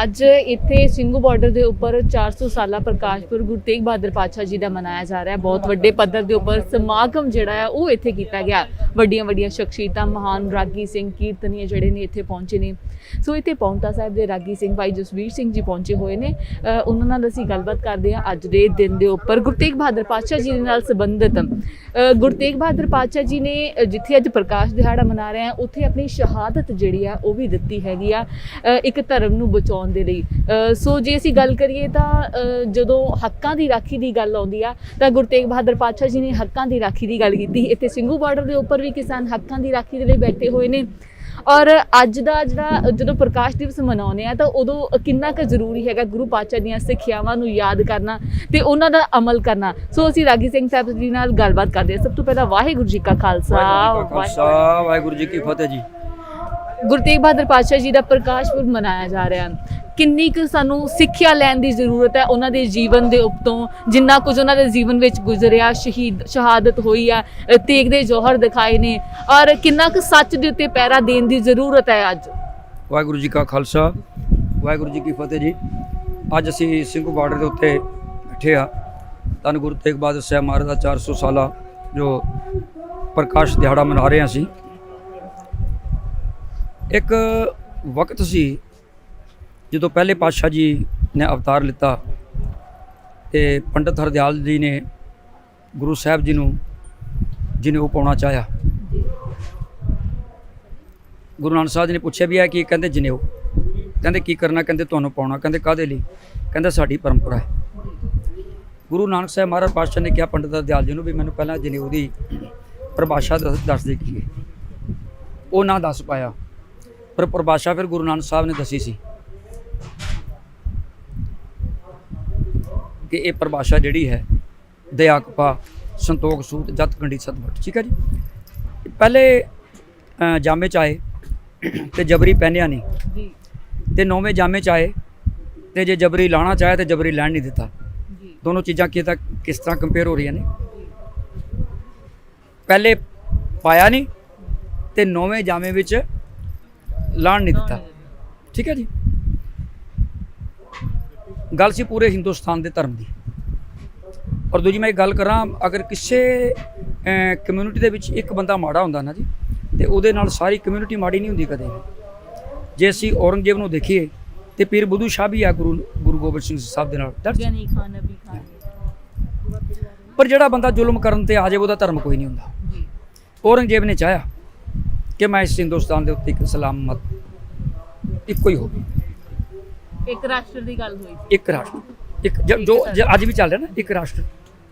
ਅੱਜ ਇੱਥੇ ਸਿੰਘੂ ਬਾਰਡਰ ਦੇ ਉੱਪਰ 400 ਸਾਲਾ ਪ੍ਰਕਾਸ਼ਪੁਰ ਗੁਰੂ ਤੇਗ ਬਹਾਦਰ ਪਾਤਸ਼ਾਹ ਜੀ ਦਾ ਮਨਾਇਆ ਜਾ ਰਿਹਾ ਹੈ। ਬਹੁਤ ਵੱਡੇ ਪੱਧਰ ਦੇ ਉੱਪਰ ਸਮਾਗਮ ਜਿਹੜਾ ਹੈ ਉਹ ਇੱਥੇ ਕੀਤਾ ਗਿਆ। ਵੱਡੀਆਂ ਵੱਡੀਆਂ ਸ਼ਖਸੀਅਤਾਂ, ਮਹਾਨ ਰਾਗੀ ਸਿੰਘ, ਕੀਰਤਨੀਏ ਜਿਹੜੇ ਨੇ ਇੱਥੇ ਪਹੁੰਚੇ ਨੇ। ਸੋ ਇੱਥੇ ਪਾਉਂਟਾ ਸਾਹਿਬ ਦੇ ਰਾਗੀ ਸਿੰਘ ਭਾਈ ਜਸਵੀਰ ਸਿੰਘ ਜੀ ਪਹੁੰਚੇ ਹੋਏ ਨੇ। ਉਹਨਾਂ ਨਾਲ ਅਸੀਂ ਗੱਲਬਾਤ ਕਰਦੇ ਹਾਂ ਅੱਜ ਦੇ ਦਿਨ ਦੇ ਉੱਪਰ ਗੁਰੂ ਤੇਗ ਬਹਾਦਰ ਪਾਤਸ਼ਾਹ ਜੀ ਦੇ ਨਾਲ ਸੰਬੰਧਿਤ। ਗੁਰੂ ਤੇਗ ਬਹਾਦਰ ਪਾਤਸ਼ਾਹ ਜੀ ਨੇ ਜਿੱਥੇ ਅੱਜ ਪ੍ਰਕਾਸ਼ ਦਿਹਾੜਾ ਮਨਾ ਰਹੇ ਆ ਉੱਥੇ ਆਪਣੀ ਸ਼ਹਾਦਤ ਜਿਹੜੀ ਆ ਉਹ ਵੀ ਦਿੱਤੀ ਹੈਗੀ ਆ ਇੱਕ ਧਰਮ ਨੂੰ ਬਚਾਉਣ ਦੇ ਲਈ। ਸੋ ਜੇ ਅਸੀਂ ਗੱਲ ਕਰੀਏ ਤਾਂ ਜਦੋਂ ਹੱਕਾਂ ਦੀ ਰਾਖੀ ਦੀ ਗੱਲ ਆਉਂਦੀ ਆ ਤਾਂ ਗੁਰੂ ਤੇਗ ਬਹਾਦਰ ਪਾਤਸ਼ਾਹ ਜੀ ਨੇ ਹੱਕਾਂ ਦੀ ਰਾਖੀ ਦੀ ਗੱਲ ਕੀਤੀ। ਇੱਥੇ ਸਿੰਘੂ ਬਾਰਡਰ ਦੇ ਉੱਪਰ ਵੀ ਕਿਸਾਨ ਹੱਕਾਂ ਦੀ ਰਾਖੀ ਦੇ ਲਈ ਬੈਠੇ ਹੋਏ ਨੇ। ਔਰ ਅੱਜ ਦਾ ਜਿਹੜਾ ਜਦੋਂ ਪ੍ਰਕਾਸ਼ ਦਿਵਸ ਮਨਾਉਂਦੇ ਆ ਤਾਂ ਉਦੋਂ ਕਿੰਨਾ ਕੁ ਜ਼ਰੂਰੀ ਹੈਗਾ ਗੁਰੂ ਪਾਤਸ਼ਾਹ ਦੀਆਂ ਸਿੱਖਿਆਵਾਂ ਨੂੰ ਯਾਦ ਕਰਨਾ ਤੇ ਉਹਨਾਂ ਦਾ ਅਮਲ ਕਰਨਾ। ਸੋ ਅਸੀਂ ਰਾਗੀ ਸਿੰਘ ਸਾਹਿਬ ਜੀ ਨਾਲ ਗੱਲਬਾਤ ਕਰਦੇ ਹਾਂ। ਸਭ ਤੋਂ ਪਹਿਲਾਂ ਵਾਹਿਗੁਰੂ ਜੀ ਕਾ ਖਾਲਸਾ ਵਾਹਿਗੁਰੂ ਜੀ ਕੀ ਫਤਿਹ ਜੀ। ਗੁਰੂ ਤੇਗ ਬਹਾਦਰ ਪਾਤਸ਼ਾਹ ਜੀ ਦਾ ਪ੍ਰਕਾਸ਼ ਪੁਰਬ ਮਨਾਇਆ ਜਾ ਰਿਹਾ। ਕਿੰਨੀ ਕੁ ਸਾਨੂੰ ਸਿੱਖਿਆ ਲੈਣ ਦੀ ਜ਼ਰੂਰਤ ਹੈ ਉਹਨਾਂ ਦੇ ਜੀਵਨ ਦੇ ਉੱਤੋਂ, ਜਿੰਨਾ ਕੁਝ ਉਹਨਾਂ ਦੇ ਜੀਵਨ ਵਿੱਚ ਗੁਜ਼ਰਿਆ, ਸ਼ਹਾਦਤ ਹੋਈ ਆ, ਤੇਗ ਦੇ ਜੌਹਰ ਦਿਖਾਏ ਨੇ, ਔਰ ਕਿੰਨਾ ਕੁ ਸੱਚ ਦੇ ਉੱਤੇ ਪਹਿਰਾ ਦੇਣ ਦੀ ਜ਼ਰੂਰਤ ਹੈ ਅੱਜ। ਵਾਹਿਗੁਰੂ ਜੀ ਕਾ ਖਾਲਸਾ ਵਾਹਿਗੁਰੂ ਜੀ ਕੀ ਫਤਿਹ ਜੀ। ਅੱਜ ਅਸੀਂ ਸਿੰਘੂ ਬਾਰਡਰ ਦੇ ਉੱਤੇ ਬੈਠੇ ਆ। ਧੰਨ ਗੁਰੂ ਤੇਗ ਬਹਾਦਰ ਸਾਹਿਬ ਮਹਾਰਾਜ ਦਾ 400 ਸਾਲਾ ਜੋ ਪ੍ਰਕਾਸ਼ ਦਿਹਾੜਾ ਮਨਾ ਰਹੇ ਹਾਂ ਅਸੀਂ। ਇੱਕ ਵਕਤ ਸੀ ਜਦੋਂ ਪਹਿਲੇ ਪਾਤਸ਼ਾਹ ਜੀ ਨੇ ਅਵਤਾਰ ਲਿੱਤਾ ਤੇ ਪੰਡਤ ਹਰਦਿਆਲ ਜੀ ਨੇ ਗੁਰੂ ਸਾਹਿਬ ਜੀ ਨੂੰ ਜਿਹਨੇ ਉਹ ਪਾਉਣਾ ਚਾਹਿਆ। ਗੁਰੂ ਨਾਨਕ ਸਾਹਿਬ ਜੀ ਨੇ ਪੁੱਛਿਆ ਵੀ ਹੈ ਕਿ ਕਹਿੰਦੇ ਜਨੇਊ, ਕਹਿੰਦੇ ਕੀ ਕਰਨਾ, ਕਹਿੰਦੇ ਤੁਹਾਨੂੰ ਪਾਉਣਾ, ਕਹਿੰਦੇ ਕਾਹਦੇ ਲਈ, ਕਹਿੰਦਾ ਸਾਡੀ ਪਰੰਪਰਾ ਹੈ। ਗੁਰੂ ਨਾਨਕ ਸਾਹਿਬ ਮਹਾਰਾਜ ਪਾਤਸ਼ਾਹ ਨੇ ਕਿਹਾ ਪੰਡਤ ਹਰਦਿਆਲ ਜੀ ਨੂੰ ਵੀ ਮੈਨੂੰ ਪਹਿਲਾਂ ਜਨੇਊ ਦੀ ਪਰਿਭਾਸ਼ਾ ਦੱਸ ਦੇ ਕੀ ਹੈ। ਉਹ ਨਾ ਦੱਸ ਪਾਇਆ, ਪਰ ਪਰਿਭਾਸ਼ਾ ਫਿਰ ਗੁਰੂ ਨਾਨਕ ਸਾਹਿਬ ਨੇ ਦੱਸੀ ਸੀ ਕਿ ਇਹ ਪਰਿਭਾਸ਼ਾ ਜਿਹੜੀ ਹੈ ਦਇਆ ਕਪਾ ਸੰਤੋਖ ਸੂਤ ਜਤ ਕੰਡੀ ਸਤਬਟ। ਠੀਕ ਹੈ ਜੀ। ਪਹਿਲੇ ਜਾਮੇ 'ਚ ਆਏ ਤੇ ਜਬਰੀ ਪਹਿਨਿਆ ਨਹੀਂ, ਤੇ ਨੌਵੇਂ ਜਾਮੇ 'ਚ ਆਏ ਤੇ ਜੇ ਜਬਰੀ ਲਾਣਾ ਚਾਹੇ ਤੇ ਜਬਰੀ ਲੈਣ ਨਹੀਂ ਦਿੱਤਾ। ਦੋਨੋਂ ਚੀਜ਼ਾਂ ਕਿਸ ਤਰ੍ਹਾਂ ਕੰਪੇਅਰ ਹੋ ਰਹੀਆਂ ਨੇ। ਪਹਿਲੇ ਪਾਇਆ ਨਹੀਂ ਤੇ ਨੌਵੇਂ ਜਾਮੇ ਵਿੱਚ ਲਾਣ ਨਹੀਂ ਦਿੱਤਾ। ਠੀਕ ਹੈ ਜੀ। ਗੱਲ ਸੀ ਪੂਰੇ ਹਿੰਦੁਸਤਾਨ ਦੇ ਧਰਮ ਦੀ। ਔਰ ਦੂਜੀ ਮੈਂ ਇੱਕ ਗੱਲ ਕਰਾਂ, ਅਗਰ ਕਿਸੇ ਕਮਿਊਨਿਟੀ ਦੇ ਵਿੱਚ ਇੱਕ ਬੰਦਾ ਮਾੜਾ ਹੁੰਦਾ ਨਾ ਜੀ, ਤੇ ਉਹਦੇ ਨਾਲ ਸਾਰੀ ਕਮਿਊਨਿਟੀ ਮਾੜੀ ਨਹੀਂ ਹੁੰਦੀ ਕਦੇ ਵੀ। ਜੇ ਅਸੀਂ ਔਰੰਗਜ਼ੇਬ ਨੂੰ ਦੇਖੀਏ ਤੇ ਪੀਰ ਬੁੱਧੂ ਸ਼ਾਹ ਵੀ ਆ ਗੁਰੂ ਗੋਬਿੰਦ ਸਿੰਘ ਸਾਹਿਬ ਦੇ ਨਾਲ। ਪਰ ਜਿਹੜਾ ਬੰਦਾ ਜ਼ੁਲਮ ਕਰਨ ਤੇ ਆ ਜਾਵੇ ਉਹਦਾ ਧਰਮ ਕੋਈ ਨਹੀਂ ਹੁੰਦਾ। ਔਰੰਗਜ਼ੇਬ ਨੇ ਚਾਹਿਆ ਕਿ ਮੈਂ ਇਸ ਹਿੰਦੁਸਤਾਨ ਦੇ ਉੱਤੇ ਇੱਕ ਸਲਾਮਤ ਇੱਕੋ ਹੀ ਹੋਵੇ। ਇੱਕ ਰਾਸ਼ਟਰ ਦੀ ਗੱਲ ਹੋਈ, ਇੱਕ ਰਾਸ਼ਟਰ, ਇੱਕ ਜੋ ਅੱਜ ਵੀ ਚੱਲ ਰਿਹਾ ਨਾ, ਇੱਕ ਰਾਸ਼ਟਰ।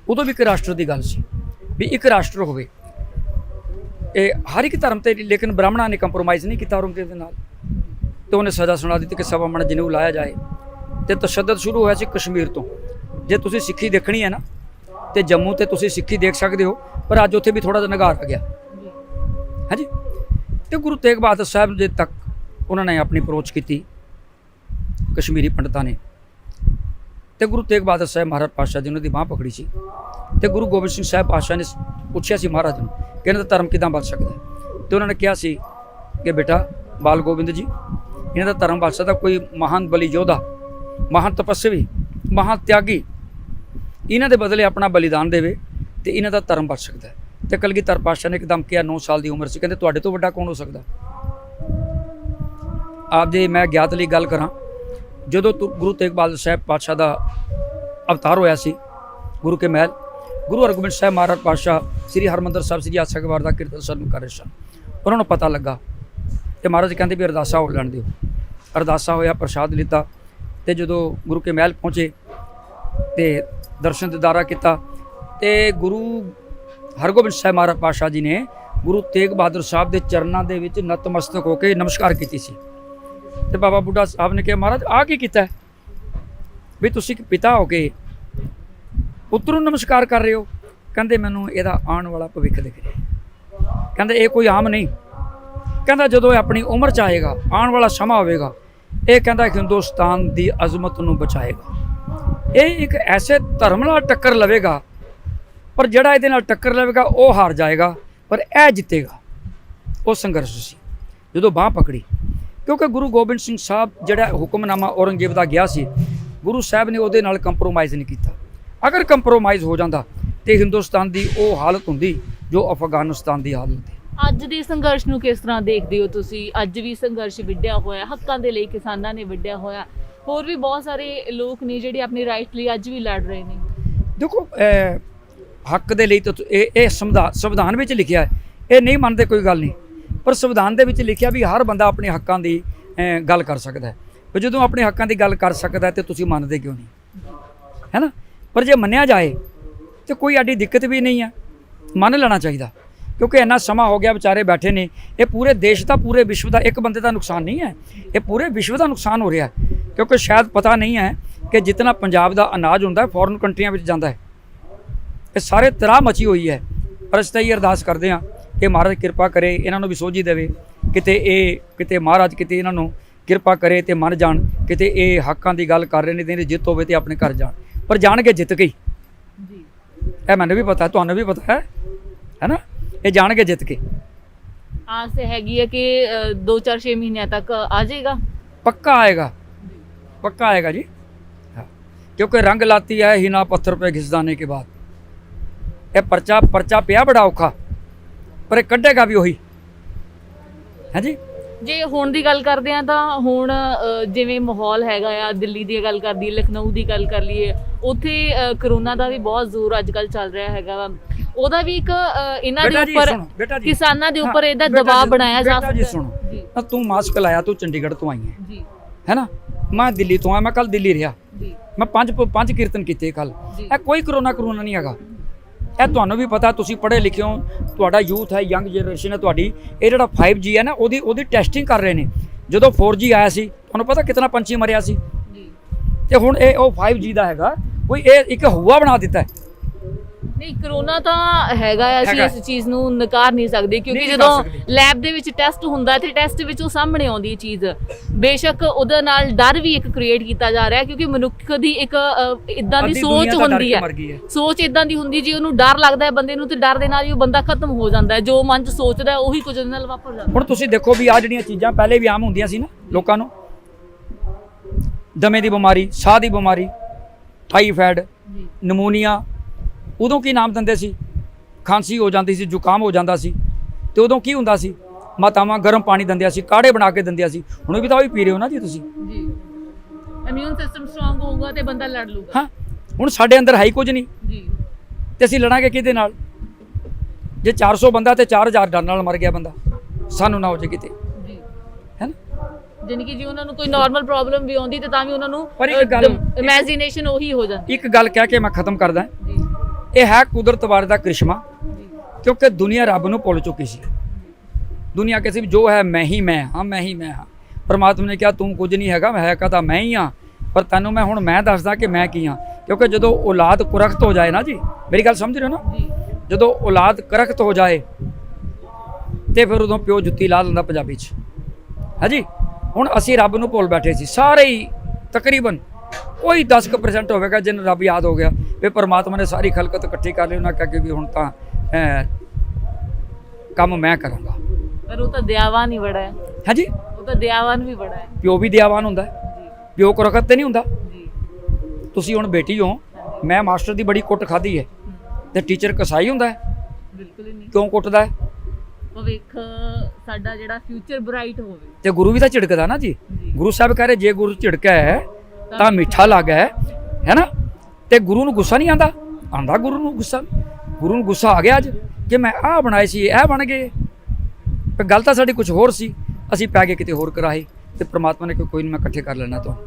ਉਦੋਂ ਵੀ ਇੱਕ ਰਾਸ਼ਟਰ ਦੀ ਗੱਲ ਸੀ ਵੀ ਇੱਕ ਰਾਸ਼ਟਰ ਹੋਵੇ। ਇਹ ਹਰ ਇੱਕ ਧਰਮ ਤੇ, ਲੇਕਿਨ ਬ੍ਰਾਹਮਣਾਂ ਨੇ ਕੰਪਰੋਮਾਈਜ਼ ਨਹੀਂ ਕੀਤਾ ਔਰੰਗਜ਼ੇਬ ਦੇ ਨਾਲ, ਤੇ ਉਹਨੇ ਸਜ਼ਾ ਸੁਣਾ ਦਿੱਤੀ ਕਿ ਸਵਾ ਮਣ ਜਨੇਊ ਲਾਇਆ ਜਾਏ। ਤੇ ਤਸ਼ੱਦਦ ਸ਼ੁਰੂ ਹੋਇਆ ਸੀ ਕਸ਼ਮੀਰ ਤੋਂ। ਜੇ ਤੁਸੀਂ ਸਿੱਖੀ ਦੇਖਣੀ ਹੈ ਨਾ ਤੇ ਜੰਮੂ ਤੇ ਤੁਸੀਂ ਸਿੱਖੀ ਦੇਖ ਸਕਦੇ ਹੋ, ਪਰ ਅੱਜ ਉੱਥੇ ਵੀ ਥੋੜਾ ਜਿਹਾ ਨਿਗਾਰ ਆ ਗਿਆ। ਹਾਂਜੀ। ਤੇ ਗੁਰੂ ਤੇਗ ਬਹਾਦਰ ਸਾਹਿਬ ਦੇ ਤੱਕ ਉਹਨਾਂ ਨੇ ਆਪਣੀ ਅਪਰੋਚ ਕੀਤੀ ਕਸ਼ਮੀਰੀ ਪੰਡਤਾਂ ਨੇ, ਤੇ ਗੁਰੂ ਤੇਗ ਬਹਾਦਰ ਸਾਹਿਬ ਮਹਾਰਾਜ ਪਾਤਸ਼ਾਹ ਜੀ ਉਹਨਾਂ ਦੀ ਬਾਂਹ ਪਕੜੀ ਸੀ। ਤੇ ਗੁਰੂ ਗੋਬਿੰਦ ਸਿੰਘ ਸਾਹਿਬ ਪਾਤਸ਼ਾਹ ਨੇ ਪੁੱਛਿਆ ਸੀ ਮਹਾਰਾਜ ਨੂੰ ਕਿ ਇਹਨਾਂ ਦਾ ਧਰਮ ਕਿੱਦਾਂ ਬਚ ਸਕਦਾ ਹੈ। ਤੇ ਉਹਨਾਂ ਨੇ ਕਿਹਾ ਸੀ ਕਿ ਬੇਟਾ ਬਾਲ ਗੋਬਿੰਦ ਜੀ, ਇਹਨਾਂ ਦਾ ਧਰਮ ਬਚ ਸਕਦਾ ਕੋਈ ਮਹਾਨ ਬਲੀ ਯੋਧਾ, ਮਹਾਨ ਤਪੱਸਵੀ, ਮਹਾਨ ਤਿਆਗੀ ਇਹਨਾਂ ਦੇ ਬਦਲੇ ਆਪਣਾ ਬਲੀਦਾਨ ਦੇਵੇ ਤੇ ਇਹਨਾਂ ਦਾ ਧਰਮ ਬਚ ਸਕਦਾ ਹੈ। ਤੇ ਕਲਗੀਧਰ ਪਾਤਸ਼ਾਹ ਨੇ ਇੱਕਦਮ ਕਿਹਾ, 9 ਸਾਲ ਦੀ ਉਮਰ ਸੀ, ਕਹਿੰਦੇ ਤੁਹਾਡੇ ਤੋਂ ਵੱਡਾ ਕੌਣ ਹੋ ਸਕਦਾ। ਆਪ ਜੇ ਮੈਂ ਗਿਆਤ ਲਈ ਗੱਲ ਕਰਾਂ, ਜਦੋਂ ਗੁਰੂ ਤੇਗ ਬਹਾਦਰ ਸਾਹਿਬ ਪਾਤਸ਼ਾਹ ਦਾ ਅਵਤਾਰ ਹੋਇਆ ਸੀ ਗੁਰੂ ਕੇ ਮਹਿਲ, ਗੁਰੂ ਹਰਗੋਬਿੰਦ ਸਾਹਿਬ ਮਹਾਰਾਜ ਪਾਤਸ਼ਾਹ ਸ੍ਰੀ ਹਰਿਮੰਦਰ ਸਾਹਿਬ ਸ੍ਰੀ ਆਸਾ ਕੇ ਵਾਰ ਦਾ ਕੀਰਤਨ ਸਰਵ ਕਰ ਰਹੇ ਸਨ। ਉਹਨਾਂ ਨੂੰ ਪਤਾ ਲੱਗਾ ਤੇ ਮਹਾਰਾਜ ਕਹਿੰਦੇ ਵੀ ਅਰਦਾਸਾ ਹੋ ਲੈਣ ਦਿਓ। ਅਰਦਾਸਾ ਹੋਇਆ, ਪ੍ਰਸ਼ਾਦ ਲਿੱਤਾ, ਤੇ ਜਦੋਂ ਗੁਰੂ ਕੇ ਮਹਿਲ ਪਹੁੰਚੇ ਤੇ ਦਰਸ਼ਨ ਦਿਦਾਰਾ ਕੀਤਾ ਤੇ ਗੁਰੂ ਹਰਗੋਬਿੰਦ ਸਾਹਿਬ ਮਹਾਰਾਜ ਪਾਤਸ਼ਾਹ ਜੀ ਨੇ ਗੁਰੂ ਤੇਗ ਬਹਾਦਰ ਸਾਹਿਬ ਦੇ ਚਰਨਾਂ ਦੇ ਵਿੱਚ ਨਤਮਸਤਕ ਹੋ ਕੇ ਨਮਸਕਾਰ ਕੀਤੀ ਸੀ। ਤੇ ਬਾਬਾ ਬੁੱਢਾ ਸਾਹਿਬ ਨੇ ਕਿਹਾ, ਮਹਾਰਾਜ ਆਹ ਕੀ ਕੀਤਾ ਵੀ ਤੁਸੀਂ ਇੱਕ ਪਿਤਾ ਹੋ ਕੇ ਪੁੱਤਰ ਨੂੰ ਨਮਸਕਾਰ ਕਰ ਰਹੇ ਹੋ। ਕਹਿੰਦੇ ਮੈਨੂੰ ਇਹਦਾ ਆਉਣ ਵਾਲਾ ਭਵਿੱਖ ਦਿਖ ਰਿਹਾ। ਕਹਿੰਦੇ ਇਹ ਕੋਈ ਆਮ ਨਹੀਂ, ਕਹਿੰਦਾ ਜਦੋਂ ਇਹ ਆਪਣੀ ਉਮਰ 'ਚ ਆਏਗਾ, ਆਉਣ ਵਾਲਾ ਸਮਾਂ ਹੋਵੇਗਾ, ਇਹ ਕਹਿੰਦਾ ਹਿੰਦੁਸਤਾਨ ਦੀ ਅਜ਼ਮਤ ਨੂੰ ਬਚਾਏਗਾ। ਇਹ ਇੱਕ ਐਸੇ ਧਰਮ ਨਾਲ ਟੱਕਰ ਲਵੇਗਾ, ਪਰ ਜਿਹੜਾ ਇਹਦੇ ਨਾਲ ਟੱਕਰ ਲਵੇਗਾ ਉਹ ਹਾਰ ਜਾਏਗਾ, ਪਰ ਇਹ ਜਿੱਤੇਗਾ। ਉਹ ਸੰਘਰਸ਼ ਸੀ। ਜਦੋਂ ਬਾਂਹ ਪਕੜੀ ਕਿਉਂਕਿ ਗੁਰੂ ਗੋਬਿੰਦ ਸਿੰਘ ਸਾਹਿਬ ਜਿਹੜਾ ਹੁਕਮਨਾਮਾ ਔਰੰਗਜ਼ੇਬ ਦਾ ਗਿਆ ਸੀ, ਗੁਰੂ ਸਾਹਿਬ ਨੇ ਉਹਦੇ ਨਾਲ ਕੰਪਰੋਮਾਈਜ਼ ਨਹੀਂ ਕੀਤਾ। ਅਗਰ ਕੰਪਰੋਮਾਈਜ਼ ਹੋ ਜਾਂਦਾ ਤੇ ਹਿੰਦੁਸਤਾਨ ਦੀ ਉਹ ਹਾਲਤ ਹੁੰਦੀ ਜੋ ਅਫਗਾਨਿਸਤਾਨ ਦੀ ਹਾਲਤ ਹੈ। ਅੱਜ ਦੇ ਸੰਘਰਸ਼ ਨੂੰ ਕਿਸ ਤਰ੍ਹਾਂ ਦੇਖਦੇ ਹੋ ਤੁਸੀਂ? ਅੱਜ ਵੀ ਸੰਘਰਸ਼ ਵਿੱਢਿਆ ਹੋਇਆ, ਹੱਕਾਂ ਦੇ ਲਈ ਕਿਸਾਨਾਂ ਨੇ ਵਿੱਢਿਆ ਹੋਇਆ, ਹੋਰ ਵੀ ਬਹੁਤ ਸਾਰੇ ਲੋਕ ਨੇ ਜਿਹੜੇ ਆਪਣੇ ਰਾਈਟ ਲਈ ਅੱਜ ਵੀ ਲੜ ਰਹੇ ਨੇ। ਦੇਖੋ ਹੱਕ ਦੇ ਲਈ ਤਾਂ ਇਹ ਸੰਵਿਧਾਨ ਵਿੱਚ ਲਿਖਿਆ ਹੈ, ਇਹ ਨਹੀਂ ਮੰਨਦੇ ਕੋਈ ਗੱਲ ਨਹੀਂ, ਪਰ ਸੰਵਿਧਾਨ ਦੇ ਵਿੱਚ ਲਿਖਿਆ ਵੀ ਹਰ ਬੰਦਾ ਆਪਣੇ ਹੱਕਾਂ ਦੀ ਗੱਲ ਕਰ ਸਕਦਾ ਹੈ। ਪਰ ਜਦੋਂ ਆਪਣੇ ਹੱਕਾਂ ਦੀ ਗੱਲ ਕਰ ਸਕਦਾ ਤੇ ਤੁਸੀਂ ਮੰਨਦੇ ਕਿਉਂ ਨਹੀਂ, ਹੈ ਨਾ? ਪਰ ਜੇ ਮੰਨਿਆ ਜਾਏ ਤੇ ਕੋਈ ਐਡੀ ਦਿੱਕਤ ਵੀ ਨਹੀਂ ਹੈ, ਮੰਨ ਲੈਣਾ ਚਾਹੀਦਾ, ਕਿਉਂਕਿ ਇੰਨਾ ਸਮਾਂ ਹੋ ਗਿਆ ਵਿਚਾਰੇ ਬੈਠੇ ਨੇ। ਇਹ ਪੂਰੇ ਦੇਸ਼ ਦਾ, ਪੂਰੇ ਵਿਸ਼ਵ ਦਾ, ਇੱਕ ਬੰਦੇ ਦਾ ਨੁਕਸਾਨ ਨਹੀਂ ਹੈ, ਇਹ ਪੂਰੇ ਵਿਸ਼ਵ ਦਾ ਨੁਕਸਾਨ ਹੋ ਰਿਹਾ, ਕਿਉਂਕਿ ਸ਼ਾਇਦ ਪਤਾ ਨਹੀਂ ਹੈ ਕਿ ਜਿਤਨਾ ਪੰਜਾਬ ਦਾ ਅਨਾਜ ਹੁੰਦਾ ਹੈ ਫੋਰਨ ਕੰਟਰੀਆਂ ਵਿੱਚ ਜਾਂਦਾ ਹੈ। ਇਹ ਸਾਰੇ ਤਰਾਹ ਮਚੀ ਹੋਈ ਹੈ। ਪਰ ਅਸੀਂ ਤਾਂ ਇਹ ਅਰਦਾਸ ਕਰਦੇ ਹਾਂ ਕਿ ਮਹਾਰਾਜ ਕਿਰਪਾ ਕਰੇ, ਇਹਨਾਂ ਨੂੰ ਵੀ ਸੋਝੀ ਦੇਵੇ, ਕਿਤੇ ਮਹਾਰਾਜ ਕਿਤੇ ਇਹਨਾਂ ਨੂੰ ਕਿਰਪਾ ਕਰੇ ਤੇ ਮੰਨ ਜਾਣ, ਕਿਤੇ ਇਹ ਹੱਕਾਂ ਦੀ ਗੱਲ ਕਰ ਰਹੇ ਨੇ ਤੇ ਜਿੱਤ ਹੋਵੇ ਤੇ ਆਪਣੇ ਘਰ ਜਾਣ, ਪਰ ਜਾਣਗੇ ਜਿੱਤ ਕੇ ਜੀ। ਇਹ ਮੈਨੂੰ ਵੀ ਪਤਾ, ਤੁਹਾਨੂੰ ਵੀ ਪਤਾ ਹੈ ਨਾ, ਇਹ ਜਾਣਗੇ ਜਿੱਤ ਕੇ। ਆਸ ਹੈਗੀ ਹੈ ਕਿ 2-4-6 ਮਹੀਨਿਆਂ ਤੱਕ ਆ ਜਾਏਗਾ, ਪੱਕਾ ਆਏਗਾ ਜੀ। क्योंकि रंग लाती है हिना पत्थर पे घिस जाने के बाद। ये परचा पिया बड़ा औखा, पर कढ़ेगा भी ਉਹੀ ਹੈ ਜੀ। ਜੇ ਹੁਣ ਦੀ ਗੱਲ ਕਰਦੇ ਆ ਤਾਂ ਹੁਣ ਜਿਵੇਂ ਮਾਹੌਲ ਹੈਗਾ ਆ, ਦਿੱਲੀ ਦੀ ਗੱਲ ਕਰ ਲਈਏ, ਲਖਨਊ ਦੀ ਗੱਲ ਕਰ ਲਈਏ, ਉੱਥੇ ਕਰੋਨਾ ਦਾ ਵੀ ਬਹੁਤ ਜ਼ੋਰ ਅੱਜ ਕੱਲ੍ਹ ਚੱਲ ਰਿਹਾ ਹੈਗਾ ਵਾ। ਉਹਦਾ ਵੀ ਇੱਕ ਇਹਨਾਂ ਦੇ ਉੱਪਰ, ਕਿਸਾਨਾਂ ਦੇ ਉੱਪਰ ਇਹਦਾ ਦਬਾਅ ਬਣਾਇਆ ਜਾ ਸਕਦਾ। ਜੀ ਸੁਣੋ, ਤੂੰ ਮਾਸਕ ਲਾਇਆ, ਤੂੰ ਚੰਡੀਗੜ੍ਹ ਤੋਂ ਆਈ ਹੈ, ਹੈ ਨਾ? ਮੈਂ ਦਿੱਲੀ ਤੋਂ ਆਇਆ, ਮੈਂ ਕੱਲ ਦਿੱਲੀ ਰਿਹਾ, ਮੈਂ ਪੰਜ ਕੀਰਤਨ ਕੀਤੇ ਕੱਲ। ਇਹ ਕੋਈ ਕਰੋਨਾ ਨਹੀਂ ਹੈਗਾ, ਇਹ ਤੁਹਾਨੂੰ ਵੀ ਪਤਾ, ਤੁਸੀਂ ਪੜ੍ਹੇ ਲਿਖੇ ਹੋ, ਤੁਹਾਡਾ ਯੂਥ ਹੈ, ਯੰਗ ਜਨਰੇਸ਼ਨ ਹੈ ਤੁਹਾਡੀ। ਇਹ ਜਿਹੜਾ 5G ਹੈ ਨਾ, ਉਹਦੀ ਟੈਸਟਿੰਗ ਕਰ ਰਹੇ ਨੇ। ਜਦੋਂ 4G ਆਇਆ ਸੀ, ਤੁਹਾਨੂੰ ਪਤਾ ਕਿਤਨਾ ਪੰਛੀ ਮਰਿਆ ਸੀ, ਤੇ ਹੁਣ ਉਹ 5G ਦਾ ਹੈਗਾ, ਕੋਈ ਇਹ ਇੱਕ ਹੂਆ ਬਣਾ ਦਿੱਤਾ ਹੈ। ਨਹੀਂ, ਕਰੋਨਾ ਤਾਂ ਹੈਗਾ, ਅਸੀਂ ਇਸ ਚੀਜ਼ ਨੂੰ ਨਕਾਰ ਨਹੀਂ ਸਕਦੇ, ਕਿਉਂਕਿ ਜਦੋਂ ਲੈਬ ਦੇ ਵਿੱਚ ਟੈਸਟ ਹੁੰਦਾ ਤੇ ਟੈਸਟ ਵਿੱਚ ਉਹ ਸਾਹਮਣੇ ਆਉਂਦੀ ਹੈ ਚੀਜ਼। ਬੇਸ਼ੱਕ ਉਹਦੇ ਨਾਲ ਡਰ ਵੀ ਇੱਕ ਕ੍ਰੀਏਟ ਕੀਤਾ ਜਾ ਰਿਹਾ, ਕਿਉਂਕਿ ਮਨੁੱਖ ਦੀ ਇੱਕ ਇਦਾਂ ਦੀ ਸੋਚ ਹੁੰਦੀ ਹੈ, ਸੋਚ ਇਦਾਂ ਦੀ ਹੁੰਦੀ, ਜੇ ਉਹਨੂੰ ਡਰ ਲੱਗਦਾ ਹੈ ਬੰਦੇ ਨੂੰ, ਤੇ ਡਰ ਦੇ ਨਾਲ ਹੀ ਉਹ ਬੰਦਾ ਖਤਮ ਹੋ ਜਾਂਦਾ ਹੈ। ਜੋ ਮਨ 'ਚ ਸੋਚਦਾ ਉਹੀ ਕੁਝ ਉਹਦੇ ਨਾਲ ਵਾਪਰ ਜਾਂਦਾ। ਹੁਣ ਤੁਸੀਂ ਦੇਖੋ ਵੀ ਆਹ ਜਿਹੜੀਆਂ ਚੀਜ਼ਾਂ ਪਹਿਲੇ ਵੀ ਆਮ ਹੁੰਦੀਆਂ ਸੀ ਨਾ ਲੋਕਾਂ ਨੂੰ, ਦਮੇ ਦੀ ਬਿਮਾਰੀ, ਸਾਹ ਦੀ ਬਿਮਾਰੀ, ਟਾਈਫਾਇਡ, ਨਮੂਨੀਆ, ਉਦੋਂ ਕੀ ਨਾਮ ਦਿੰਦੇ ਸੀ? ਖਾਂਸੀ ਹੋ ਜਾਂਦੀ ਸੀ, ਜ਼ੁਕਾਮ ਹੋ ਜਾਂਦਾ ਸੀ, ਤੇ ਉਦੋਂ ਕੀ ਹੁੰਦਾ ਸੀ? ਮਾਤਾਵਾਂ ਗਰਮ ਪਾਣੀ ਦਿੰਦੀਆਂ ਸੀ, ਕਾੜੇ ਬਣਾ ਕੇ ਦਿੰਦੀਆਂ ਸੀ। ਹੁਣ ਵੀ ਤਾਂ ਉਹੀ ਪੀ ਰਹੇ ਹੋ ਨਾ ਜੀ ਤੁਸੀਂ। ਜੀ, ਇਮਿਊਨ ਸਿਸਟਮ ਸਟਰੋਂਗ ਹੋਊਗਾ ਤੇ ਬੰਦਾ ਲੜ ਲੂਗਾ। ਹਾਂ, ਹੁਣ ਸਾਡੇ ਅੰਦਰ ਹੈ ਹੀ ਕੁਝ ਨਹੀਂ ਜੀ, ਤੇ ਅਸੀਂ ਲੜਾਂਗੇ ਕਿਹਦੇ ਨਾਲ? ਜੇ 400 ਬੰਦਾ ਤੇ 4000 ਡਰ ਨਾਲ ਮਰ ਗਿਆ ਬੰਦਾ, ਸਾਨੂੰ ਨਾ ਹੋ ਜੇ ਕਿਤੇ, ਜੀ, ਹੈ ਨਾ? ਜਾਨੀ ਕਿ ਜੇ ਉਹਨਾਂ ਨੂੰ ਕੋਈ ਨਾਰਮਲ ਪ੍ਰੋਬਲਮ ਵੀ ਆਉਂਦੀ ਤੇ ਤਾਂ ਵੀ ਉਹਨਾਂ ਨੂੰ ਇਮੇਜਿਨੇਸ਼ਨ ਉਹੀ ਹੋ ਜਾਂਦੀ। ਇੱਕ ਗੱਲ ਕਹਿ ਕੇ ਮੈਂ ਖਤਮ ਕਰਦਾ, ਜੀ, ਇਹ ਹੈ ਕੁਦਰਤ ਵਾਰ ਦਾ ਕ੍ਰਿਸ਼ਮਾ, ਕਿਉਂਕਿ ਦੁਨੀਆ ਰੱਬ ਨੂੰ ਭੁੱਲ ਚੁੱਕੀ ਸੀ। ਦੁਨੀਆ ਕਿਸੇ ਵੀ ਜੋ ਹੈ ਮੈਂ ਹੀ ਮੈਂ ਹਾਂ। ਪਰਮਾਤਮਾ ਨੇ ਕਿਹਾ ਤੂੰ ਕੁਝ ਨਹੀਂ ਹੈਗਾ, ਮੈਂ ਹੈਗਾ ਤਾਂ ਮੈਂ ਹੀ ਹਾਂ, ਪਰ ਤੈਨੂੰ ਮੈਂ ਹੁਣ ਮੈਂ ਦੱਸਦਾ ਕਿ ਮੈਂ ਕੀ ਹਾਂ। ਕਿਉਂਕਿ ਜਦੋਂ ਔਲਾਦ ਕੁਰਖਤ ਹੋ ਜਾਏ ਨਾ ਜੀ, ਮੇਰੀ ਗੱਲ ਸਮਝ ਰਹੇ ਹੋ ਨਾ, ਜਦੋਂ ਔਲਾਦ ਕੁਰਖਤ ਹੋ ਜਾਏ ਤੇ ਫਿਰ ਉਦੋਂ ਪਿਓ ਜੁੱਤੀ ਲਾ ਲੈਂਦਾ ਪੰਜਾਬੀ 'ਚ, ਹੈ ਜੀ। ਹੁਣ ਅਸੀਂ ਰੱਬ ਨੂੰ ਭੁੱਲ ਬੈਠੇ ਸੀ ਸਾਰੇ ਹੀ, ਤਕਰੀਬਨ ਕੋਈ 10% ਹੋਵੇਗਾ ਜਿਹਨੂੰ ਰੱਬ ਯਾਦ ਹੋ ਗਿਆ ਵੀ ਪਰਮਾਤਮਾ ਨੇ ਸਾਰੀ ਖਲਕਤ ਇਕੱਠੀ ਕਰ ਲਈ। ਉਹਨਾਂ ਕਹਿ ਵੀ ਹੁਣ ਤਾਂ ਕੰਮ ਮੈਂ ਕਰਾਂਗਾ। ਪਰ ਉਹ ਤਾਂ ਦਿਆਵਾਨ ਹੀ ਬੜਾ ਹੈ। ਹਾਂਜੀ, ਉਹ ਤਾਂ ਦਿਆਵਾਨ ਵੀ ਬੜਾ ਹੈ। ਪਿਓ ਵੀ ਦਿਆਵਾਨ ਹੁੰਦਾ, ਪਿਓ ਕੁਰਖਤ ਤੇ ਨਹੀਂ ਹੁੰਦਾ। ਤੁਸੀਂ ਹੁਣ ਬੇਟੀ ਹੋ, ਮੈਂ ਮਾਸਟਰ ਦੀ ਬੜੀ ਕੁੱਟ ਖਾਧੀ ਹੈ, ਤੇ ਟੀਚਰ ਕਸਾਈ ਹੁੰਦਾ ਹੈ? ਬਿਲਕੁਲ ਨਹੀਂ। ਕਿਉਂ ਕੁੱਟਦਾ ਹੈ? ਭਵਿੱਖ ਸਾਡਾ ਜਿਹੜਾ ਫਿਊਚਰ ਬ੍ਰਾਈਟ ਹੋਵੇ। ਤੇ ਗੁਰੂ ਵੀ ਤਾਂ ਝਿੜਕਦਾ ਨਾ ਜੀ। ਗੁਰੂ ਸਾਹਿਬ ਕਹ ਰਹੇ ਜੇ ਗੁਰੂ ਝਿੜਕਾ ਹੈ ਤਾਂ ਮਿੱਠਾ ਲੱਗ ਹੈ ਨਾ? ਤੇ ਗੁਰੂ ਨੂੰ ਗੁੱਸਾ ਨਹੀਂ ਆਂਦਾ ਗੁਰੂ ਨੂੰ ਗੁੱਸਾ ਆ ਗਿਆ ਅੱਜ ਕਿ ਮੈਂ ਆਹ ਬਣਾਏ ਸੀ, ਇਹ ਬਣ ਗਏ। ਪਰ ਗੱਲ ਤਾਂ ਸਾਡੀ ਕੁਝ ਹੋਰ ਸੀ, ਅਸੀਂ ਪੈ ਗਏ ਕਿਤੇ ਹੋਰ ਕਰਾਏ, ਤੇ ਪ੍ਰਮਾਤਮਾ ਨੇ ਕੋਈ ਨਹੀਂ, ਮੈਂ ਇਕੱਠੇ ਕਰ ਲੈਣਾ ਤੁਹਾਨੂੰ।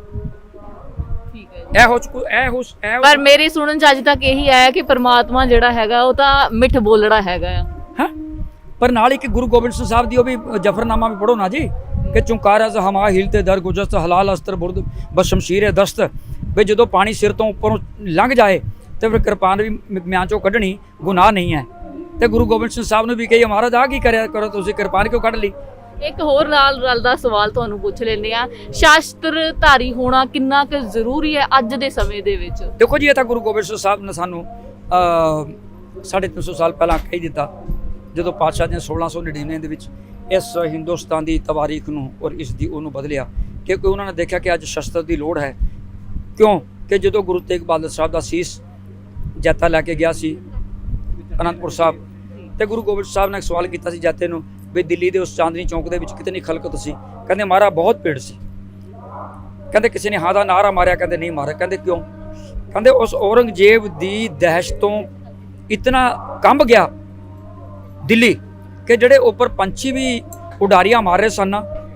ਠੀਕ ਹੈ। ਪਰ ਮੇਰੀ ਸੁਣਨ ਚ ਅੱਜ ਤੱਕ ਇਹੀ ਆਇਆ ਕਿ ਪ੍ਰਮਾਤਮਾ ਜਿਹੜਾ ਹੈਗਾ ਉਹ ਤਾਂ ਮਿੱਠ ਬੋਲੜਾ ਹੈਗਾ ਆ। ਹਾਂ, ਪਰ ਨਾਲ ਇੱਕ ਗੁਰੂ ਗੋਬਿੰਦ ਸਿੰਘ ਸਾਹਿਬ ਦੀ ਉਹ ਵੀ ਜਫਰਨਾਮਾ ਵੀ ਪੜ੍ਹੋ ਨਾ ਜੀ, ਕਿ ਚੁੰਕਾਰ ਅਜ਼ ਹਮਾ ਹਿਲਤੇ ਦਰ ਗੁਜਸਤ ਹਲਾਲ ਅਸਤਰ ਬੁਰਦ ਬਸ ਸ਼ਮਸ਼ੀਰ ਦਸਤ। ਵੀ ਜਦੋਂ ਪਾਣੀ ਸਿਰ ਤੋਂ ਉੱਪਰੋਂ ਲੰਘ ਜਾਏ ਤੇ ਫਿਰ ਕਿਰਪਾਨ ਵੀ ਮਿਆਂ ਚੋਂ ਕੱਢਣੀ ਗੁਨਾਹ ਨਹੀਂ ਹੈ। ਤੇ ਗੁਰੂ ਗੋਬਿੰਦ ਸਿੰਘ ਸਾਹਿਬ ਨੂੰ ਵੀ ਕਹੀ ਮਹਾਰਾਜ ਆਹ ਕੀ ਕਰਿਆ ਕਰੋ ਤੁਸੀਂ, ਕਿਰਪਾਨ ਕਿਉਂ ਕੱਢ ਲਈ? ਇੱਕ ਹੋਰ ਨਾਲ ਰਲਦਾ ਸਵਾਲ ਤੁਹਾਨੂੰ ਪੁੱਛ ਲੈਂਦੇ ਆ, ਸ਼ਾਸਤਰਧਾਰੀ ਹੋਣਾ ਕਿੰਨਾ ਕੁ ਜ਼ਰੂਰੀ ਹੈ ਅੱਜ ਦੇ ਸਮੇਂ ਦੇ ਵਿੱਚ? ਦੇਖੋ ਜੀ, ਇਹ ਤਾਂ ਗੁਰੂ ਗੋਬਿੰਦ ਸਿੰਘ ਸਾਹਿਬ ਨੇ ਸਾਨੂੰ 350 ਸਾਲ ਪਹਿਲਾਂ ਕਹਿ ਦਿੱਤਾ, ਜਦੋਂ ਪਾਤਸ਼ਾਹ ਦੀਆਂ 1699 ਦੇ ਵਿੱਚ ਇਸ ਹਿੰਦੁਸਤਾਨ ਦੀ ਤਵਾਰੀਖ ਨੂੰ ਔਰ ਇਸ ਦੀ ਉਹਨੂੰ ਬਦਲਿਆ, ਕਿਉਂਕਿ ਉਹਨਾਂ ਨੇ ਦੇਖਿਆ ਕਿ ਅੱਜ ਸ਼ਸਤਰ ਦੀ ਲੋੜ ਹੈ। ਕਿਉਂ ਕਿ ਜਦੋਂ ਗੁਰੂ ਤੇਗ ਬਹਾਦਰ ਸਾਹਿਬ ਦਾ ਸੀਸ ਜੈਤਾ ਲੈ ਕੇ ਗਿਆ ਸੀ ਅਨੰਦਪੁਰ ਸਾਹਿਬ, ਤੇ ਗੁਰੂ ਗੋਬਿੰਦ ਸਾਹਿਬ ਨੇ ਇੱਕ ਸਵਾਲ ਕੀਤਾ ਸੀ ਜੈਤੇ ਨੂੰ ਵੀ ਦਿੱਲੀ ਦੇ ਉਸ ਚਾਂਦਨੀ ਚੌਂਕ ਦੇ ਵਿੱਚ ਕਿਤਨੀ ਖਲਕਤ ਸੀ। ਕਹਿੰਦੇ ਮਹਾਰਾਜ ਬਹੁਤ ਭੀੜ ਸੀ। ਕਹਿੰਦੇ ਕਿਸੇ ਨੇ ਹਾਂ ਦਾ ਨਾਰਾ ਮਾਰਿਆ, ਕਹਿੰਦੇ ਨਹੀਂ ਮਾਰਿਆ। ਕਹਿੰਦੇ ਕਿਉਂ? ਕਹਿੰਦੇ ਉਸ ਔਰੰਗਜ਼ੇਬ ਦੀ ਦਹਿਸ਼ਤ ਤੋਂ ਇਤਨਾ ਕੰਬ ਗਿਆ ਦਿੱਲੀ ਕਿ ਜਿਹੜੇ ਉੱਪਰ ਪੰਛੀ ਵੀ ਉਡਾਰੀਆਂ ਮਾਰ ਰਹੇ ਸਨ,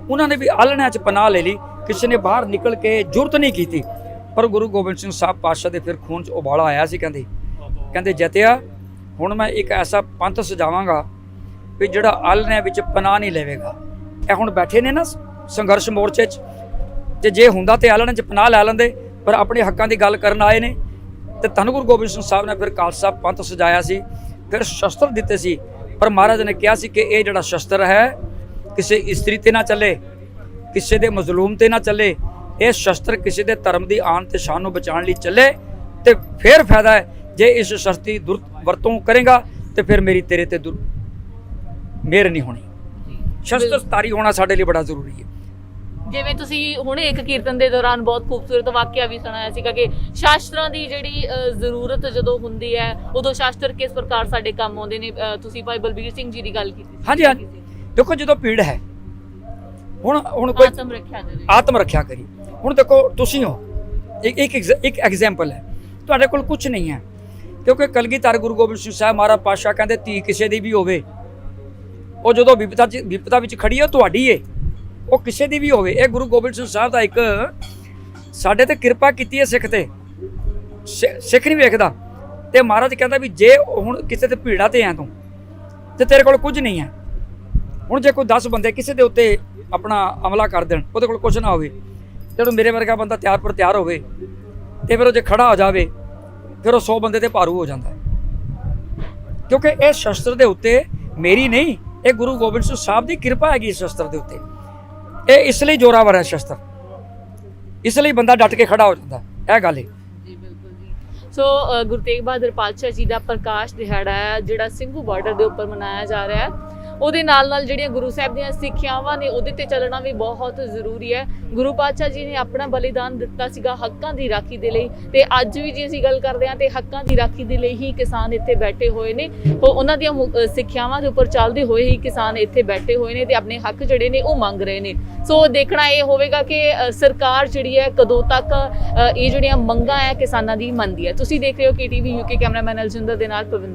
ਉਹਨਾਂ ਨੇ ਵੀ ਆਲਣਿਆਂ 'ਚ ਪਨਾਹ ਲੈ ਲਈ, ਕਿਸੇ ਨੇ ਬਾਹਰ ਨਿਕਲ ਕੇ ਜੁਰਤ ਨਹੀਂ ਕੀਤੀ। ਪਰ ਗੁਰੂ ਗੋਬਿੰਦ ਸਿੰਘ ਸਾਹਿਬ ਪਾਤਸ਼ਾਹ ਦੇ ਫਿਰ ਖੂਨ 'ਚ ਉਬਾਲਾ ਆਇਆ ਸੀ। ਕਹਿੰਦੇ ਜਤਿਆ ਹੁਣ ਮੈਂ ਇੱਕ ਐਸਾ ਪੰਥ ਸਜਾਵਾਂਗਾ ਵੀ ਜਿਹੜਾ ਆਲਣਿਆਂ ਵਿੱਚ ਪਨਾਹ ਨਹੀਂ ਲਵੇਗਾ। ਇਹ ਹੁਣ ਬੈਠੇ ਨੇ ਨਾ ਸੰਘਰਸ਼ ਮੋਰਚੇ 'ਚ, ਤੇ ਜੇ ਹੁੰਦਾ ਤੇ ਆਲਣਿਆਂ 'ਚ ਪਨਾਹ ਲੈ ਲੈਂਦੇ, ਪਰ ਆਪਣੇ ਹੱਕਾਂ ਦੀ ਗੱਲ ਕਰਨ ਆਏ ਨੇ। ਤੇ ਧੰਨ ਗੁਰੂ ਗੋਬਿੰਦ ਸਿੰਘ ਸਾਹਿਬ ਨੇ ਫਿਰ ਖਾਲਸਾ ਪੰਥ ਸਜਾਇਆ ਸੀ, ਫਿਰ ਸ਼ਸਤਰ ਦਿੱਤੇ ਸੀ। ਪਰ ਮਹਾਰਾਜ ਨੇ ਕਿਹਾ ਸੀ ਕਿ ਇਹ ਜਿਹੜਾ ਸ਼ਸਤਰ ਹੈ ਕਿਸੇ ਇਸਤਰੀ ਤੇ ਨਾ ਚੱਲੇ, ਕਿਸੇ ਦੇ ਮਜ਼ਲੂਮ ਤੇ ਨਾ ਚੱਲੇ। ਇਹ ਸ਼ਸਤਰ ਕਿਸੇ ਦੇ ਧਰਮ ਦੀ ਆਨ ਤੇ ਸ਼ਾਨ ਨੂੰ ਬਚਾਉਣ ਲਈ ਚੱਲੇ, ਤੇ ਫਿਰ ਫਾਇਦਾ ਹੈ। ਜੇ ਇਸ ਸ਼ਸਤਰ ਦੀ ਵਰਤੋਂ ਕਰੇਗਾ ਤੇ ਫਿਰ ਮੇਰੀ ਤੇਰੇ ਤੇ ਮਿਹਰ ਨਹੀਂ ਹੋਣੀ। ਸ਼ਸਤਰਧਾਰੀ ਹੋਣਾ ਸਾਡੇ ਲਈ ਬੜਾ ਜ਼ਰੂਰੀ ਹੈ। ਜਿਵੇਂ ਤੁਸੀਂ ਹੁਣੇ ਇੱਕ ਕੀਰਤਨ ਦੇ ਦੌਰਾਨ ਬਹੁਤ ਖੂਬਸੂਰਤ ਵਾਕਿਆ ਵੀ ਸੁਣਾਇਆ ਸੀਗਾ ਕਿ ਸ਼ਾਸਤਰਾਂ ਦੀ ਜਿਹੜੀ ਜ਼ਰੂਰਤ ਜਦੋਂ ਹੁੰਦੀ ਹੈ ਉਦੋਂ ਸ਼ਾਸਤਰ ਕਿਸ ਪ੍ਰਕਾਰ ਸਾਡੇ ਕੰਮ ਆਉਂਦੇ ਨੇ। ਤੁਸੀਂ ਭਾਈ ਬਲਬੀਰ ਸਿੰਘ ਜੀ ਦੀ ਗੱਲ ਕੀਤੀ ਸੀ। ਹਾਂਜੀ ਹਾਂਜੀ, ਦੇਖੋ ਜਦੋਂ ਭੀੜ ਹੈ, ਹੁਣ ਕੋਈ ਆਤਮ ਰੱਖਿਆ ਕਰੀ। ਹੁਣ ਦੇਖੋ ਤੁਸੀਂ ਹੋ ਇੱਕ ਐਗਜ਼ਾਮਪਲ ਹੈ, ਤੁਹਾਡੇ ਕੋਲ ਕੁਝ ਨਹੀਂ ਹੈ, ਕਿਉਂਕਿ ਕਲਗੀਧਰ ਗੁਰੂ ਗੋਬਿੰਦ ਸਿੰਘ ਸਾਹਿਬ ਮਹਾਰਾਜ ਪਾਤਸ਼ਾਹ ਕਹਿੰਦੇ ਧੀ ਕਿਸੇ ਦੀ ਵੀ ਹੋਵੇ, ਉਹ ਜਦੋਂ ਵਿਪਤਾ ਵਿੱਚ ਖੜੀ ਹੈ ਤੁਹਾਡੀ ਏ, ਉਹ ਕਿਸੇ ਦੀ ਵੀ ਹੋਵੇ। ਇਹ ਗੁਰੂ ਗੋਬਿੰਦ ਸਿੰਘ ਸਾਹਿਬ ਦਾ ਇੱਕ ਸਾਡੇ ਤੇ ਕਿਰਪਾ ਕੀਤੀ ਹੈ ਸਿੱਖ ਤੇ। ਸਿੱਖ ਨਹੀਂ ਵੇਖਦਾ, ਤੇ ਮਹਾਰਾਜ ਕਹਿੰਦਾ ਵੀ ਜੇ ਹੁਣ ਕਿਸੇ ਤੇ ਭੀੜਾ ਤੇ ਐ ਤੂੰ ਤੇ ਤੇਰੇ ਕੋਲ ਕੁਝ ਨਹੀਂ ਹੈ। ਹੁਣ ਜੇ ਕੋਈ 10 ਬੰਦੇ ਕਿਸੇ ਦੇ ਉੱਤੇ ਆਪਣਾ ਹਮਲਾ ਕਰ ਦੇਣ, ਉਹਦੇ ਕੋਲ ਕੁਝ ਨਾ ਹੋਵੇ, ਤੇ ਮੇਰੇ ਵਰਗਾ ਬੰਦਾ ਤਿਆਰ ਹੋਵੇ, ਤੇ ਫਿਰ ਉਹ ਜੇ ਖੜਾ ਹੋ ਜਾਵੇ ਫਿਰ ਉਹ 100 ਬੰਦੇ ਤੇ ਭਾਰੂ ਹੋ ਜਾਂਦਾ ਹੈ। ਕਿਉਂਕਿ ਇਹ ਸ਼ਸਤਰ ਦੇ ਉੱਤੇ ਮੇਰੀ ਨਹੀਂ, ਇਹ ਗੁਰੂ ਗੋਬਿੰਦ ਸਿੰਘ ਸਾਹਿਬ ਦੀ ਕਿਰਪਾ ਹੈਗੀ ਇਸ ਸ਼ਸਤਰ ਦੇ ਉੱਤੇ। ਇਹ ਇਸ ਲਈ ਜ਼ੋਰਾਵਰ ਹੈ ਸ਼ਸਤਰ, ਇਸ ਲਈ ਬੰਦਾ ਡਟ ਕੇ ਖੜਾ ਹੋ ਜਾਂਦਾ, ਇਹ ਗੱਲ ਹੈ ਜੀ। ਬਿਲਕੁਲ ਜੀ। ਸੋ ਗੁਰੂ ਤੇਗ ਬਹਾਦਰ ਪਾਤਸ਼ਾਹ ਜੀ ਦਾ ਪ੍ਰਕਾਸ਼ ਦਿਹਾੜਾ ਹੈ ਜਿਹੜਾ ਸਿੰਘੂ ਬਾਰਡਰ ਦੇ ਉੱਪਰ ਮਨਾਇਆ ਜਾ ਰਿਹਾ ਹੈ। ਉਹਦੇ ਨਾਲ ਜਿਹੜੀਆਂ ਗੁਰੂ ਸਾਹਿਬ ਦੀਆਂ ਸਿੱਖਿਆਵਾਂ ਨੇ ਉਹਦੇ ਤੇ ਚੱਲਣਾ ਵੀ ਬਹੁਤ ਜ਼ਰੂਰੀ ਹੈ। ਗੁਰੂ ਪਾਤਸ਼ਾਹ ਜੀ ਨੇ ਆਪਣਾ ਬਲੀਦਾਨ ਦਿੱਤਾ ਸੀਗਾ ਹੱਕਾਂ ਦੀ ਰਾਖੀ ਦੇ ਲਈ, ਤੇ ਅੱਜ ਵੀ ਜੇ ਅਸੀਂ ਗੱਲ ਕਰਦੇ ਹਾਂ ਤੇ ਹੱਕਾਂ ਦੀ ਰਾਖੀ ਦੇ ਲਈ ਹੀ ਕਿਸਾਨ ਇੱਥੇ ਬੈਠੇ ਹੋਏ ਨੇ। ਉਹਨਾਂ ਦੀਆਂ ਸਿੱਖਿਆਵਾਂ ਦੇ ਉੱਪਰ ਚੱਲਦੇ ਹੋਏ ਹੀ ਕਿਸਾਨ ਇੱਥੇ ਬੈਠੇ ਹੋਏ ਨੇ ਤੇ ਆਪਣੇ ਹੱਕ ਜਿਹੜੇ ਨੇ ਉਹ ਮੰਗ ਰਹੇ ਨੇ। ਸੋ ਦੇਖਣਾ ਇਹ ਹੋਵੇਗਾ ਕਿ ਸਰਕਾਰ ਜਿਹੜੀ ਹੈ ਕਦੋਂ ਤੱਕ ਇਹ ਜਿਹੜੀਆਂ ਮੰਗਾਂ ਹੈ ਕਿਸਾਨਾਂ ਦੀ ਮੰਨਦੀ ਹੈ। ਤੁਸੀਂ ਦੇਖ ਰਹੇ ਹੋ KTV UK, ਕੈਮਰਾਮੈਨ ਅਲਜਿੰਦਰ ਦੇ ਨਾਲ ਪ੍ਰਵਿੰਦਰ।